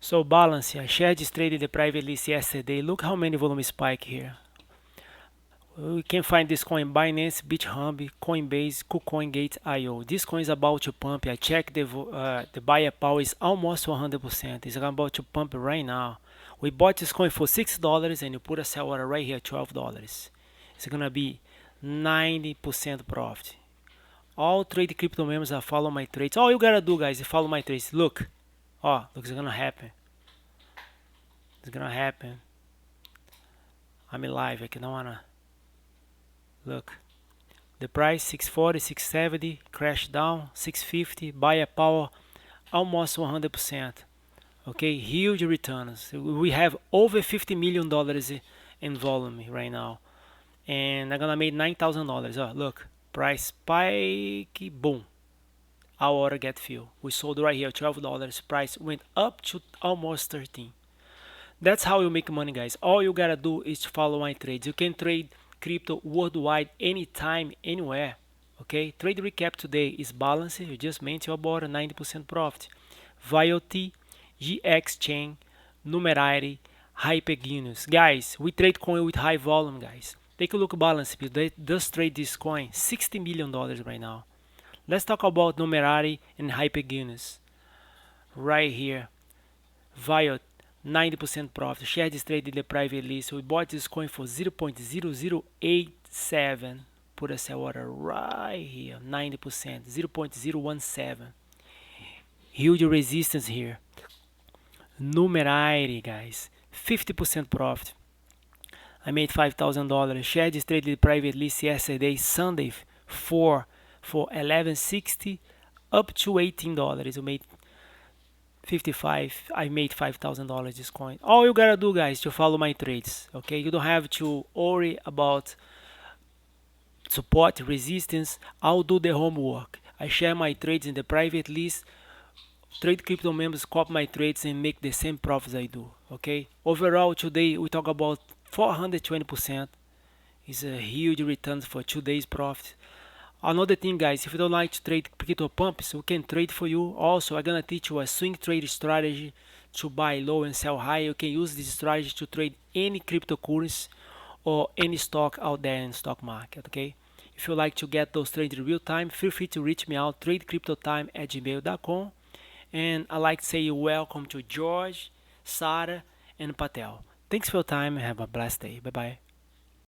So balance, I shared this trade in the private list yesterday. Look how many volume spike here. We can find this coin Binance, BitHub, Coinbase, KuCoin, Gate.io. This coin is about to pump. I checked the buyer power is almost 100%. It's about to pump right now. We bought this coin for $6 and you put a sell order right here, $12. It's gonna be 90% profit. All trade crypto members are follow my trades. All you gotta do, guys, is follow my trades. Look, look, it's gonna happen. It's gonna happen. I'm live. I don't wanna look. The price 640, 670, crash down 650. Buyer power almost 100%. Okay, huge returns. We have over $50 million in volume right now, and I'm gonna make $9,000. Oh, look. Price spike, boom, our order get filled. We sold right here $12. Price went up to almost 13. That's how you make money, guys. All you gotta do is to follow my trades. You can trade crypto worldwide, anytime, anywhere. Okay, trade recap today is balanced. You just mentioned about a 90% profit. Vaiot, GXChain, Numeraire, hiPENGUINS. Guys, we trade coin with high volume, guys. Take a look balance. They just trade this coin $60 million right now. Let's talk about Numeraire and hiPENGUINS. Right here, Vaiot 90% profit. Share this trade in the private list. We bought this coin for 0.0087. Put a sell order right here. 90%, 0.017. Huge resistance here. Numeraire, guys, 50% profit. I made $5,000. Shared this trade in the private list yesterday, Sunday, for $11.60 up to $18. You made 55. I made $5,000 this coin. All you gotta do, guys, to follow my trades. Okay, you don't have to worry about support, resistance. I'll do the homework. I share my trades in the private list. Trade crypto members copy my trades and make the same profits I do. Okay, overall today we talk about 420%. Is a huge return for 2 days profit. Another thing, guys, if you don't like to trade crypto pumps, we can trade for you. Also, I'm gonna teach you a swing trade strategy to buy low and sell high. You can use this strategy to trade any cryptocurrency or any stock out there in the stock market. Okay, if you like to get those trades in real time, feel free to reach me out, tradecryptotime@gmail.com. And I'd like to say welcome to George, Sarah, and Patel. Thanks for your time and have a blessed day. Bye bye.